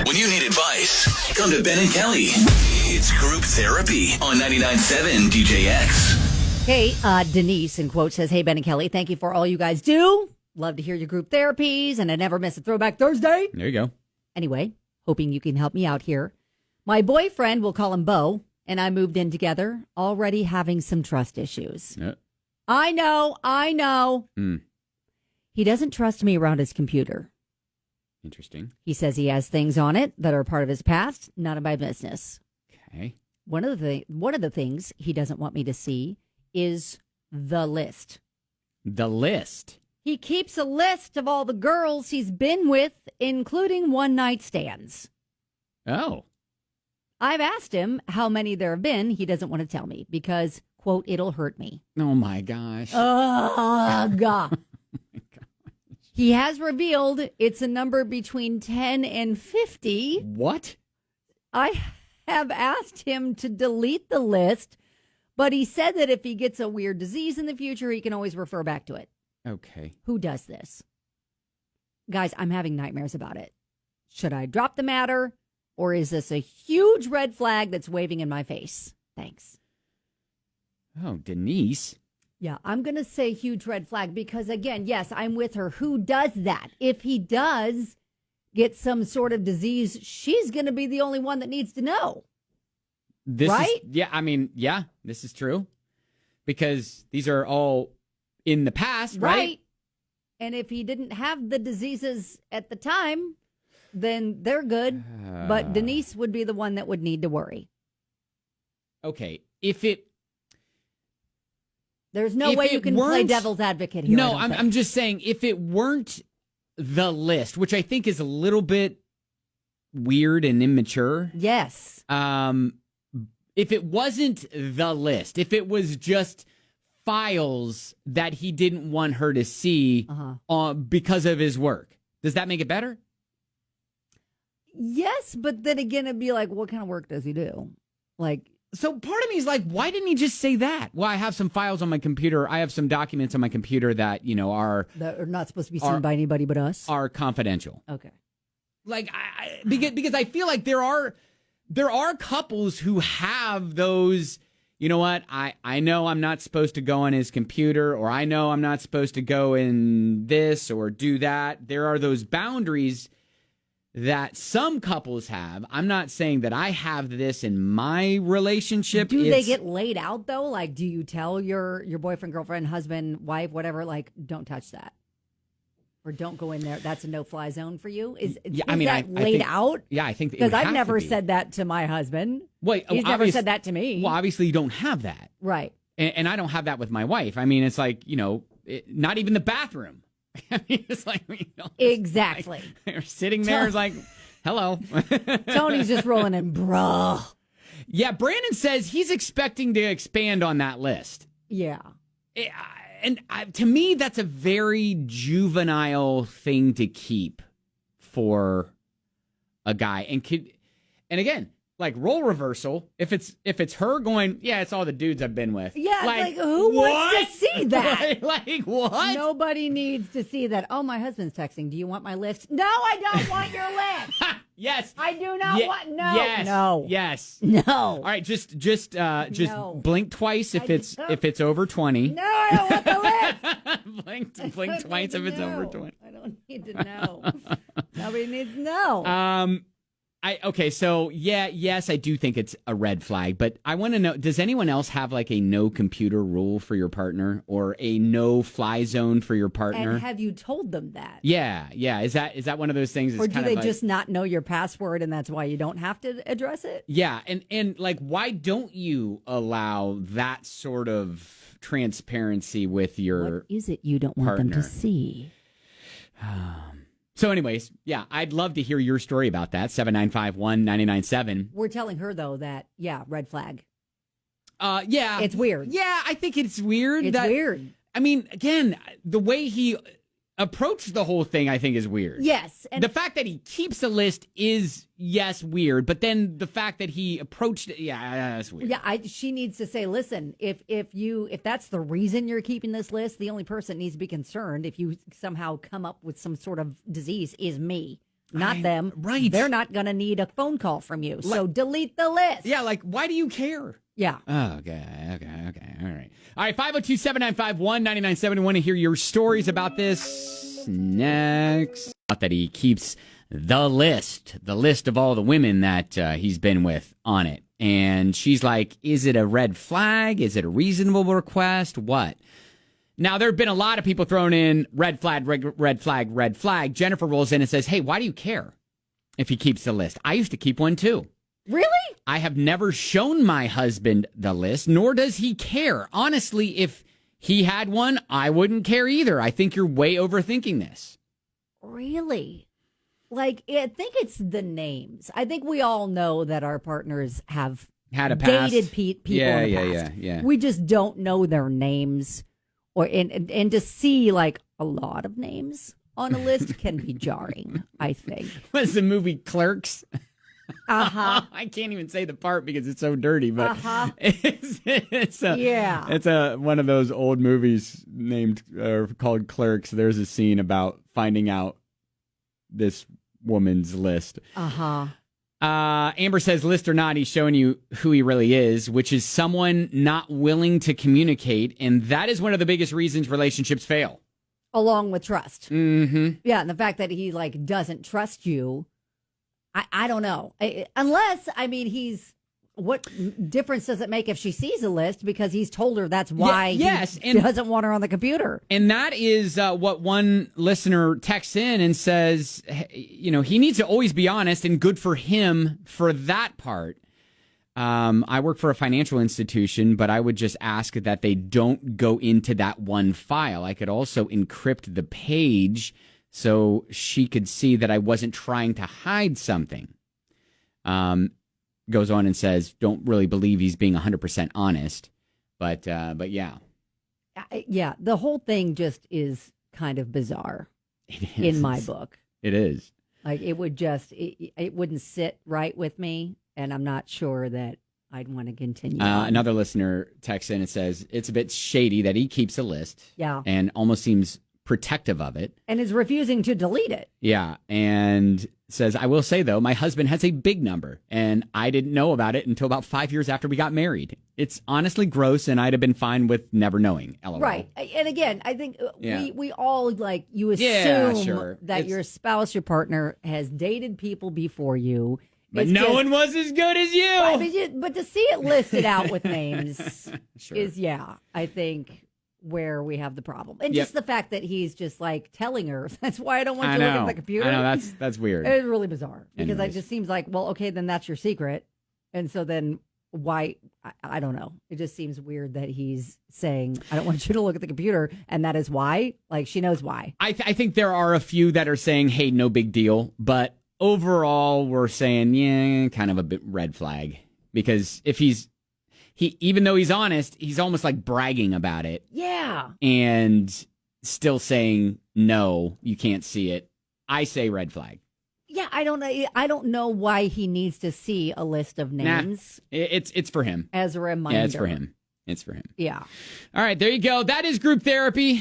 When you need advice, come to Ben and Kelly. It's group therapy on 99.7 DJX. Hey, Denise, in quote, says, "Hey, Ben and Kelly, thank you for all you guys do. Love to hear your group therapies, and I never miss a Throwback Thursday." There you go. Anyway, hoping you can help me out here. My boyfriend, we'll call him Bo, and I moved in together, already having some trust issues. Yeah. I know. He doesn't trust me around his computer. Interesting. He says he has things on it that are part of his past, none of my business. Okay. One of the things he doesn't want me to see is the list. The list. He keeps a list of all the girls he's been with, including one-night stands. Oh. I've asked him how many there have been. He doesn't want to tell me because, quote, "it'll hurt me." Oh, my gosh. God. He has revealed it's a number between 10 and 50. What? I have asked him to delete the list, but he said that if he gets a weird disease in the future, he can always refer back to it. Okay. Who does this? Guys, I'm having nightmares about it. Should I drop the matter, or is this a huge red flag that's waving in my face? Thanks. Oh, Denise. Yeah, I'm going to say huge red flag because, again, yes, I'm with her. Who does that? If he does get some sort of disease, she's going to be the only one that needs to know. Right? This is true. Because these are all in the past, right? And if he didn't have the diseases at the time, then they're good. But Denise would be the one that would need to worry. Okay, There's no way you can play devil's advocate here. No, I'm just saying, if it weren't the list, which I think is a little bit weird and immature. Yes. If it wasn't the list, if it was just files that he didn't want her to see because of his work, does that make it better? Yes, but then again, it'd be like, what kind of work does he do? So part of me is like, why didn't he just say that? Well, I have some files on my computer. I have some documents on my computer that, that are not supposed to be seen by anybody but us. Are confidential. Okay. Because I feel like there are couples who have those, you know what? I know I'm not supposed to go on his computer, or I know I'm not supposed to go in this or do that. There are those boundaries that some couples have. I'm not saying that I have this in my relationship. Do they get laid out, though? Like, do you tell your boyfriend, girlfriend, husband, wife, whatever, like, don't touch that? Or don't go in there. That's a no-fly zone for you? Is that laid out? Yeah, I think. Because I've never said that to my husband. Wait, he's never said that to me. Well, obviously you don't have that. Right. And I don't have that with my wife. I mean, it's like, not even the bathroom. I mean, it's like, exactly. They're sitting there, it's like, hello. Tony's just rolling in, bruh. Yeah, Brandon says he's expecting to expand on that list. Yeah. To me, that's a very juvenile thing to keep for a guy. And again, like role reversal, if it's her going, yeah, it's all the dudes I've been with. Yeah, like who wants to see that? like what? Nobody needs to see that. Oh, my husband's texting. Do you want my list? No, I don't want your list. Yes. I do not want. No. Yes. No. Yes. No. All right, just No. blink twice if it's over 20. No, I don't want the list. blink twice if it's over 20. I don't need to know. Nobody needs to know. Yes, I do think it's a red flag, but I want to know, does anyone else have like a no computer rule for your partner or a no fly zone for your partner? And have you told them that? Yeah. Is that one of those things? Or do they just not know your password and that's why you don't have to address it? Yeah, and like, why don't you allow that sort of transparency with your What is it you don't want partner? them to see? So anyways, yeah, I'd love to hear your story about that. 795-1997. We're telling her, though, that, red flag. Yeah. It's weird. Yeah, I think it's weird. It's weird. I mean, again, the way he approached the whole thing, I think, is weird. Yes. And the fact that he keeps the list is, yes, weird. But then the fact that he approached it, that's weird. Yeah, she needs to say, listen, if that's the reason you're keeping this list, the only person that needs to be concerned if you somehow come up with some sort of disease is me. not them. Right. They're not going to need a phone call from you. So delete the list. Yeah, like, why do you care? Yeah. Oh, okay. All right. All right, 502-795-1997. Want to hear your stories about this next. That he keeps the list of all the women that he's been with on it. And she's like, is it a red flag? Is it a reasonable request? What? Now, there have been a lot of people throwing in red flag, red flag, red flag. Jennifer rolls in and says, hey, why do you care if he keeps the list? I used to keep one, too. Really? I have never shown my husband the list, nor does he care. Honestly, if he had one, I wouldn't care either. I think you're way overthinking this. Really? Like, I think it's the names. I think we all know that our partners have had a past. Dated people in the past. Yeah. We just don't know their names. And to see, like, a lot of names on a list can be jarring, I think. What's the movie Clerks? Uh-huh. I can't even say the part because it's so dirty, but it's one of those old movies named called Clerks. There's a scene about finding out this woman's list. Amber says, list or not, he's showing you who he really is, which is someone not willing to communicate, and that is one of the biggest reasons relationships fail. Along with trust. Mm-hmm. Yeah, and the fact that he, like, doesn't trust you, I don't know. Unless, I mean, what difference does it make if she sees a list because he's told her that's why he doesn't want her on the computer? And that is what one listener texts in and says, he needs to always be honest, and good for him for that part. I work for a financial institution, but I would just ask that they don't go into that one file. I could also encrypt the page so she could see that I wasn't trying to hide something. Goes on and says, don't really believe he's being 100% honest. But yeah. Yeah, the whole thing just is kind of bizarre in my book. It is. Like, it wouldn't sit right with me, and I'm not sure that I'd want to continue. Another listener texts in and says, it's a bit shady that he keeps a list. Yeah. And almost seems protective of it. And is refusing to delete it. Yeah. And says, I will say, though, my husband has a big number, and I didn't know about it until about 5 years after we got married. It's honestly gross, and I'd have been fine with never knowing. LOL. Right. And again, I think we all, like, you assume that your spouse, your partner, has dated people before you. But no one was as good as you. Right, but to see it listed out with names is, I think, where we have the problem. And just the fact that he's just, like, telling her, that's why I don't want you to look at the computer. I know, that's weird. It's really bizarre. Because it just seems like, well, okay, then that's your secret. And so then why, I don't know. It just seems weird that he's saying, I don't want you to look at the computer. And that is why. Like, she knows why. I think there are a few that are saying, hey, no big deal. But overall, we're saying, kind of a bit red flag. Because if even though he's honest, he's almost like bragging about it. Yeah. And still saying, no, you can't see it. I say red flag. Yeah, I don't know why he needs to see a list of names. Nah, it's for him. As a reminder. Yeah, it's for him. It's for him. Yeah. All right, there you go. That is group therapy.